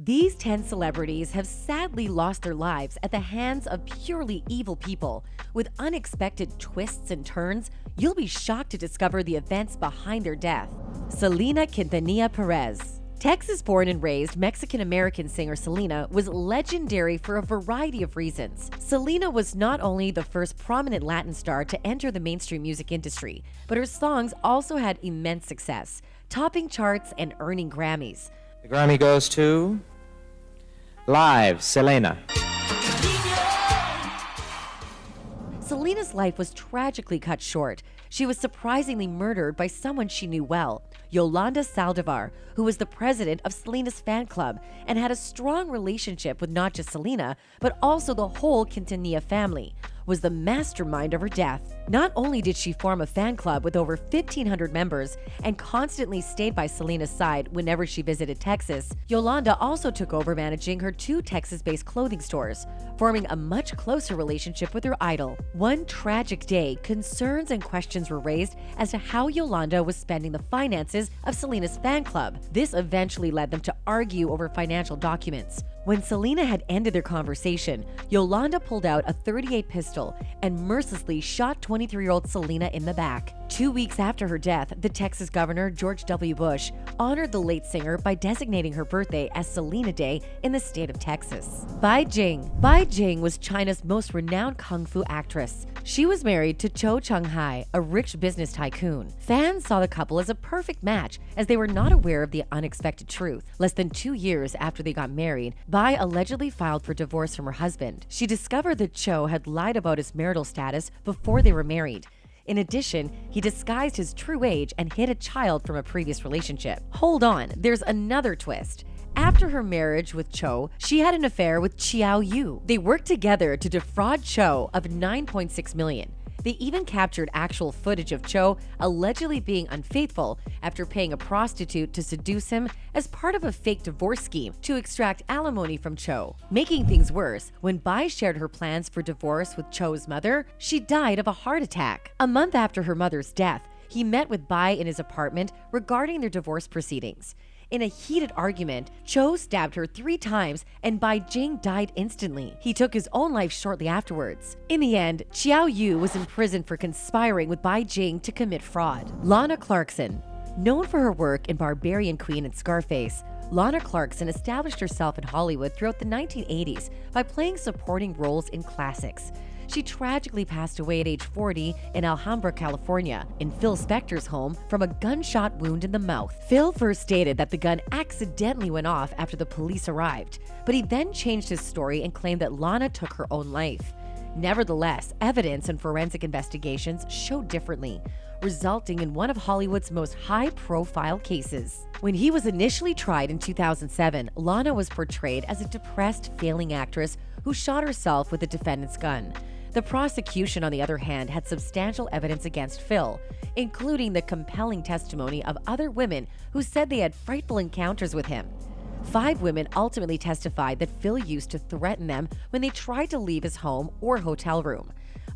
These 10 celebrities have sadly lost their lives at the hands of purely evil people. With unexpected twists and turns, you'll be shocked to discover the events behind their death. Selena Quintanilla Perez. Texas-born and raised Mexican-American singer Selena was legendary for a variety of reasons. Selena was not only the first prominent Latin star to enter the mainstream music industry, but her songs also had immense success, topping charts and earning Grammys. The Grammy goes to Live, Selena. Selena's life was tragically cut short. She was surprisingly murdered by someone she knew well, Yolanda Saldivar, who was the president of Selena's fan club and had a strong relationship with not just Selena, but also the whole Quintanilla family, was the mastermind of her death. Not only did she form a fan club with over 1,500 members and constantly stayed by Selena's side whenever she visited Texas, Yolanda also took over managing her 2 Texas-based clothing stores, forming a much closer relationship with her idol. One tragic day, concerns and questions were raised as to how Yolanda was spending the finances of Selena's fan club. This eventually led them to argue over financial documents. When Selena had ended their conversation, Yolanda pulled out a .38 pistol and mercilessly shot 23-year-old Selena in the back. 2 weeks after her death, the Texas governor, George W. Bush, honored the late singer by designating her birthday as Selena Day in the state of Texas. Bai Jing. Bai Jing was China's most renowned kung fu actress. She was married to Cho Chung-hai, a rich business tycoon. Fans saw the couple as a perfect match, as they were not aware of the unexpected truth. Less than 2 years after they got married, Bai allegedly filed for divorce from her husband. She discovered that Cho had lied about his marital status before they were married. In addition, he disguised his true age and hid a child from a previous relationship. Hold on, there's another twist. After her marriage with Cho, she had an affair with Xiao Yu. They worked together to defraud Cho of $9.6 million. They even captured actual footage of Cho allegedly being unfaithful after paying a prostitute to seduce him as part of a fake divorce scheme to extract alimony from Cho. Making things worse, when Bai shared her plans for divorce with Cho's mother, she died of a heart attack. A month after her mother's death, he met with Bai in his apartment regarding their divorce proceedings. In a heated argument, Cho stabbed her 3 times and Bai Jing died instantly. He took his own life shortly afterwards. In the end, Xiao Yu was imprisoned for conspiring with Bai Jing to commit fraud. Lana Clarkson. Known for her work in Barbarian Queen and Scarface, Lana Clarkson established herself in Hollywood throughout the 1980s by playing supporting roles in classics. She tragically passed away at age 40 in Alhambra, California, in Phil Spector's home from a gunshot wound in the mouth. Phil first stated that the gun accidentally went off after the police arrived, but he then changed his story and claimed that Lana took her own life. Nevertheless, evidence and forensic investigations showed differently, resulting in one of Hollywood's most high-profile cases. When he was initially tried in 2007, Lana was portrayed as a depressed, failing actress who shot herself with the defendant's gun. The prosecution, on the other hand, had substantial evidence against Phil, including the compelling testimony of other women who said they had frightful encounters with him. 5 women ultimately testified that Phil used to threaten them when they tried to leave his home or hotel room.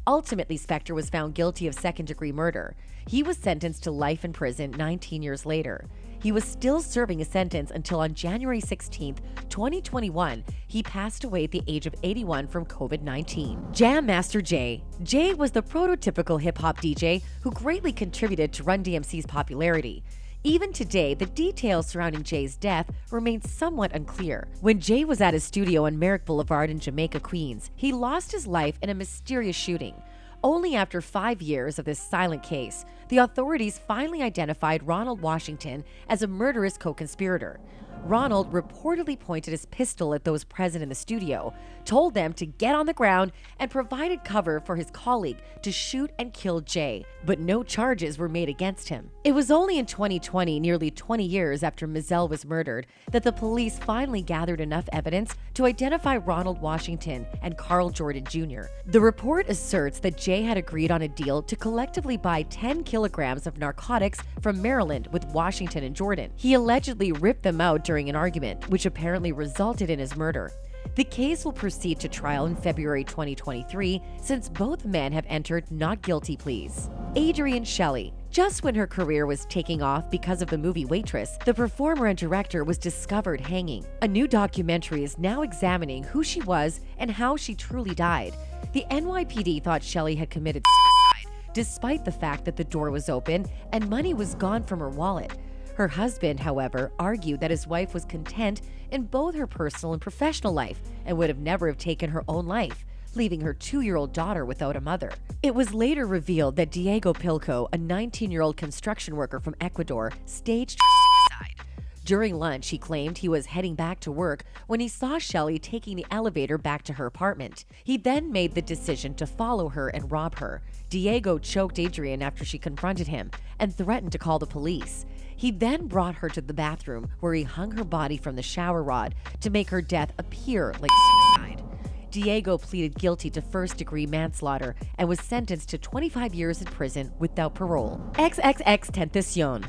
Ultimately, Spector was found guilty of second-degree murder. He was sentenced to life in prison 19 years later. He was still serving a sentence until on January 16, 2021, he passed away at the age of 81 from COVID-19. Jam Master Jay. Jay was the prototypical hip-hop DJ who greatly contributed to Run DMC's popularity. Even today, the details surrounding Jay's death remain somewhat unclear. When Jay was at his studio on Merrick Boulevard in Jamaica, Queens, he lost his life in a mysterious shooting. Only after 5 years of this silent case, the authorities finally identified Ronald Washington as a murderous co-conspirator. Ronald reportedly pointed his pistol at those present in the studio, told them to get on the ground, and provided cover for his colleague to shoot and kill Jay, but no charges were made against him. It was only in 2020, nearly 20 years after Mizell was murdered, that the police finally gathered enough evidence to identify Ronald Washington and Carl Jordan Jr. The report asserts that Jay had agreed on a deal to collectively buy 10 kilograms of narcotics from Maryland with Washington and Jordan. He allegedly ripped them out during an argument, which apparently resulted in his murder. The case will proceed to trial in February 2023, since both men have entered not guilty pleas. Adrian Shelley. Just when her career was taking off because of the movie Waitress, the performer and director was discovered hanging. A new documentary is now examining who she was and how she truly died. The NYPD thought Shelley had committed suicide, despite the fact that the door was open and money was gone from her wallet. Her husband, however, argued that his wife was content in both her personal and professional life and would never have taken her own life, leaving her 2-year-old daughter without a mother. It was later revealed that Diego Pilco, a 19-year-old construction worker from Ecuador, staged suicide. During lunch, he claimed he was heading back to work when he saw Shelley taking the elevator back to her apartment. He then made the decision to follow her and rob her. Diego choked Adrienne after she confronted him and threatened to call the police. He then brought her to the bathroom where he hung her body from the shower rod to make her death appear like suicide. Diego pleaded guilty to first-degree manslaughter and was sentenced to 25 years in prison without parole. XXX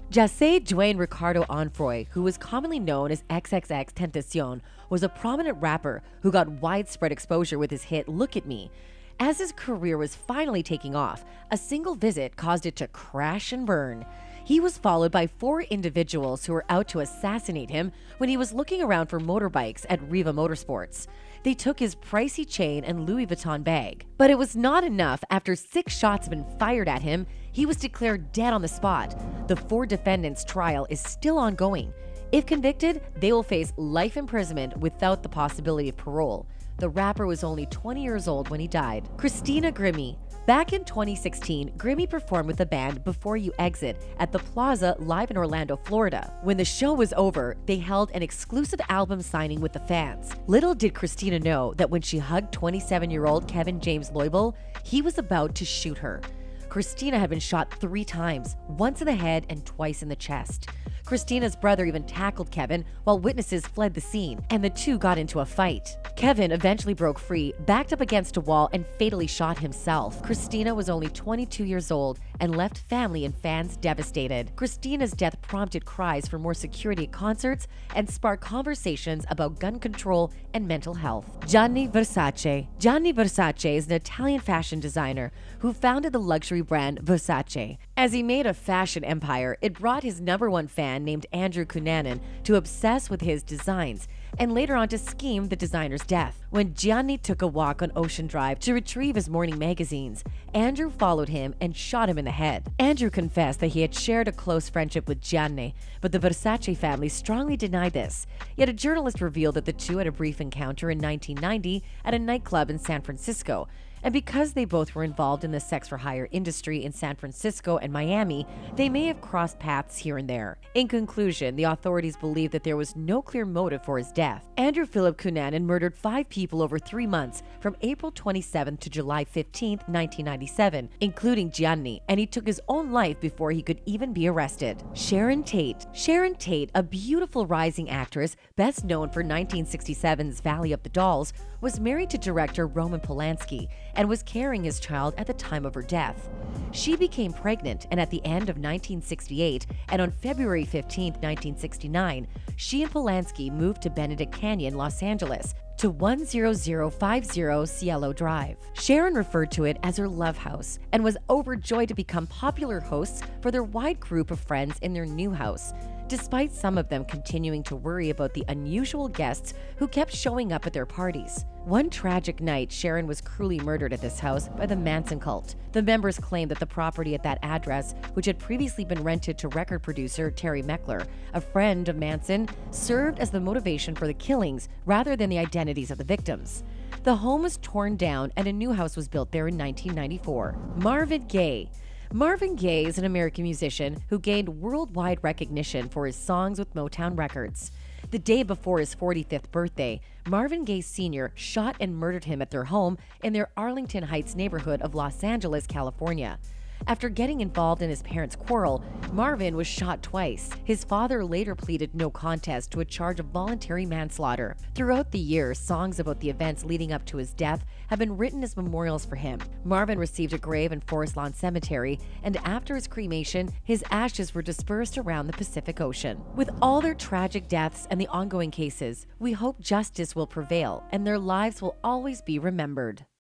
José Dwayne Ricardo Onfroy, who was commonly known as XXX, was a prominent rapper who got widespread exposure with his hit Look at Me. As his career was finally taking off, a single visit caused it to crash and burn. He was followed by 4 individuals who were out to assassinate him when he was looking around for motorbikes at Riva Motorsports. They took his pricey chain and Louis Vuitton bag. But it was not enough. After 6 shots had been fired at him, he was declared dead on the spot. The 4 defendants' trial is still ongoing. If convicted, they will face life imprisonment without the possibility of parole. The rapper was only 20 years old when he died. Christina Grimmie. Back in 2016, Grimmie performed with the band Before You Exit at the Plaza live in Orlando, Florida. When the show was over, they held an exclusive album signing with the fans. Little did Christina know that when she hugged 27-year-old Kevin James Loibl, he was about to shoot her. Christina had been shot 3 times, once in the head and twice in the chest. Christina's brother even tackled Kevin while witnesses fled the scene, and the two got into a fight. Kevin eventually broke free, backed up against a wall, and fatally shot himself. Christina was only 22 years old and left family and fans devastated. Christina's death prompted cries for more security at concerts and sparked conversations about gun control and mental health. Gianni Versace. Gianni Versace is an Italian fashion designer who founded the luxury brand Versace. As he made a fashion empire, it brought his #1 fan named Andrew Cunanan to obsess with his designs and later on to scheme the designer's death. When Gianni took a walk on Ocean Drive to retrieve his morning magazines, Andrew followed him and shot him in the head. Andrew confessed that he had shared a close friendship with Gianni, but the Versace family strongly denied this. Yet a journalist revealed that the two had a brief encounter in 1990 at a nightclub in San Francisco. And because they both were involved in the sex-for-hire industry in San Francisco and Miami, they may have crossed paths here and there. In conclusion, the authorities believe that there was no clear motive for his death. Andrew Philip Cunanan murdered 5 people over 3 months, from April 27th to July 15th, 1997, including Gianni, and he took his own life before he could even be arrested. Sharon Tate. Sharon Tate, a beautiful rising actress, best known for 1967's Valley of the Dolls, was married to director Roman Polanski and was carrying his child at the time of her death. She became pregnant, and at the end of 1968 and on February 15, 1969, she and Polanski moved to Benedict Canyon, Los Angeles, to 10050 Cielo Drive. Sharon referred to it as her love house and was overjoyed to become popular hosts for their wide group of friends in their new house, despite some of them continuing to worry about the unusual guests who kept showing up at their parties. One tragic night, Sharon was cruelly murdered at this house by the Manson cult. The members claimed that the property at that address, which had previously been rented to record producer Terry Meckler, a friend of Manson, served as the motivation for the killings rather than the identities of the victims. The home was torn down and a new house was built there in 1994. Marvin Gaye. Marvin Gaye is an American musician who gained worldwide recognition for his songs with Motown Records. The day before his 45th birthday, Marvin Gaye Sr. shot and murdered him at their home in their Arlington Heights neighborhood of Los Angeles, California. After getting involved in his parents' quarrel, Marvin was shot twice. His father later pleaded no contest to a charge of voluntary manslaughter. Throughout the years, songs about the events leading up to his death have been written as memorials for him. Marvin received a grave in Forest Lawn Cemetery, and after his cremation, his ashes were dispersed around the Pacific Ocean. With all their tragic deaths and the ongoing cases, we hope justice will prevail and their lives will always be remembered.